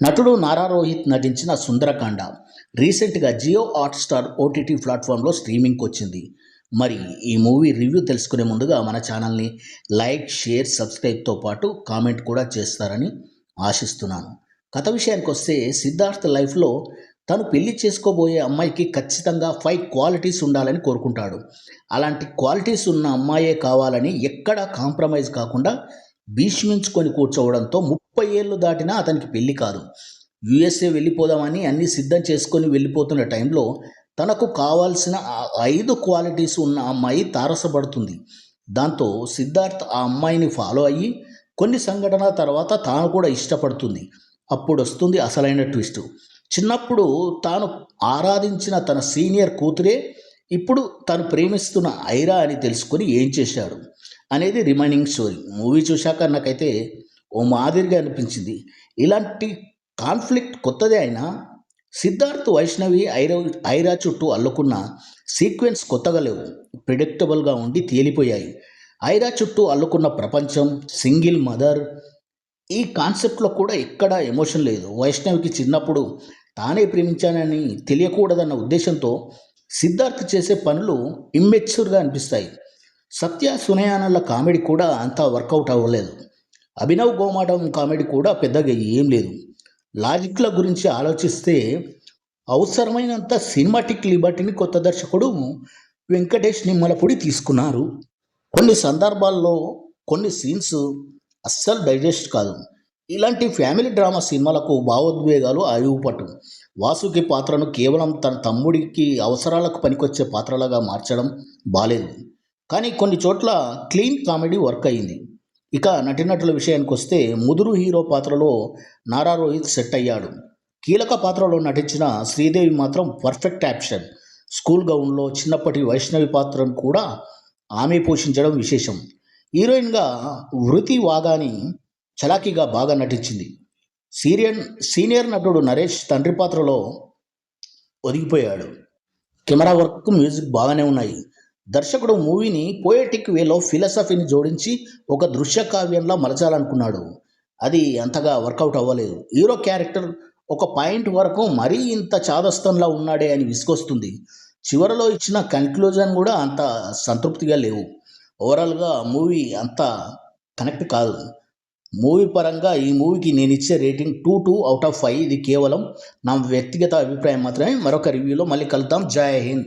నటుడు నారా రోహిత్ నటించిన సుందరకాండ రీసెంట్గా జియో హాట్‌స్టార్ ఓటీటీ ప్లాట్‌ఫామ్‌లో స్ట్రీమింగ్‌కి వచ్చింది. మరి ఈ మూవీ రివ్యూ తెలుసుకునే ముందుగా మన ఛానల్‌ని లైక్, షేర్, సబ్స్క్రైబ్‌తో పాటు కామెంట్ కూడా చేస్తారని ఆశిస్తున్నాను. కథ విషయానికొస్తే సిద్ధార్థ్ లైఫ్‌లో తను పెళ్లి చేసుకోబోయే అమ్మాయికి ఖచ్చితంగా 5 క్వాలిటీస్ ఉండాలని కోరుకుంటాడు. అలాంటి క్వాలిటీస్ ఉన్న అమ్మాయే కావాలని ఎక్కడా కాంప్రమైజ్ కాకుండా భీష్మించుకొని కూర్చోవడంతో 30 ఏళ్ళు దాటినా అతనికి పెళ్లి కాదు. యూఎస్ఏ వెళ్ళిపోదామని అన్నీ సిద్ధం చేసుకొని వెళ్ళిపోతున్న టైంలో తనకు కావాల్సిన 5 క్వాలిటీస్ ఉన్న అమ్మాయి తారసపడుతుంది. దాంతో సిద్ధార్థ్ ఆ అమ్మాయిని ఫాలో అయ్యి కొన్ని సంఘటనల తర్వాత తాను కూడా ఇష్టపడుతుంది. అప్పుడొస్తుంది అసలైన ట్విస్టు. చిన్నప్పుడు తాను ఆరాధించిన తన సీనియర్ కూతురే ఇప్పుడు తను ప్రేమిస్తున్న ఐరా అని తెలుసుకొని ఏం చేశాడు అనేది రిమైనింగ్ స్టోరీ. మూవీ చూశాక నాకైతే ఓ మాదిరిగా అనిపించింది. ఇలాంటి కాన్ఫ్లిక్ట్ కొత్తదే అయినా సిద్ధార్థ్, వైష్ణవి, ఐరా చుట్టూ అల్లుకున్న సీక్వెన్స్ కొత్తగా లేవు. ప్రిడిక్టబుల్గా ఉండి తేలిపోయాయి. ఐరా చుట్టూ అల్లుకున్న ప్రపంచం, సింగిల్ మదర్, ఈ కాన్సెప్ట్లో కూడా ఎక్కడా ఎమోషన్ లేదు. వైష్ణవికి చిన్నప్పుడు తానే ప్రేమించానని తెలియకూడదన్న ఉద్దేశంతో సిద్ధార్థ్ చేసే పనులు ఇమ్మెచ్యూర్గా అనిపిస్తాయి. సత్య, సునయానల కామెడీ కూడా అంతా వర్కౌట్ అవ్వలేదు. అభినవ్ గోమాటం కామెడీ కూడా పెద్దగా ఏం లేదు. లాజిక్ల గురించి ఆలోచిస్తే అవసరమైనంత సినిమాటిక్ లిబర్టీని కొత్త దర్శకుడు వెంకటేష్ నిమ్మలపూడి తీసుకున్నారు. కొన్ని సందర్భాల్లో కొన్ని సీన్స్ అస్సలు డైజెస్ట్ కాదు. ఇలాంటి ఫ్యామిలీ డ్రామా సినిమాలకు భావోద్వేగాలు ఆయువుపట్టు. వాసుకి పాత్రను కేవలం తన తమ్ముడికి అవసరాలకు పనికొచ్చే పాత్రలాగా మార్చడం బాలేదు. కానీ కొన్ని చోట్ల క్లీన్ కామెడీ వర్క్ అయింది. ఇక నటీనటుల విషయానికి వస్తే ముదురు హీరో పాత్రలో నారా రోహిత్ సెట్ అయ్యాడు. కీలక పాత్రలో నటించిన శ్రీదేవి మాత్రం పర్ఫెక్ట్ యాక్షన్. స్కూల్ గౌన్లో చిన్నప్పటి వైష్ణవి పాత్రను కూడా ఆమె పోషించడం విశేషం. హీరోయిన్గా వృతి వాగాని చలాకీగా బాగా నటించింది. సీనియర్ నటుడు నరేష్ తండ్రి పాత్రలో ఒదిగిపోయాడు. కెమెరా వర్క్, మ్యూజిక్ బాగానే ఉన్నాయి. దర్శకుడు మూవీని పోయెటిక్ వేలో ఫిలసఫీని జోడించి ఒక దృశ్య కావ్యంలా మలచాలనుకున్నాడు. అది అంతగా వర్కౌట్ అవ్వలేదు. హీరో క్యారెక్టర్ ఒక పాయింట్ వరకు మరీ ఇంత చాదస్తంలా ఉన్నాడే అని విసుగొస్తుంది. చివరలో ఇచ్చిన కన్క్లూజన్ కూడా అంత సంతృప్తిగా లేవు. ఓవరాల్గా మూవీ అంత కనెక్ట్ కాదు. మూవీ పరంగా ఈ మూవీకి నేను ఇచ్చే రేటింగ్ 2/5. ఇది కేవలం నా వ్యక్తిగత అభిప్రాయం మాత్రమే. మరొక రివ్యూలో మళ్ళీ కలుద్దాం. జై హింద్.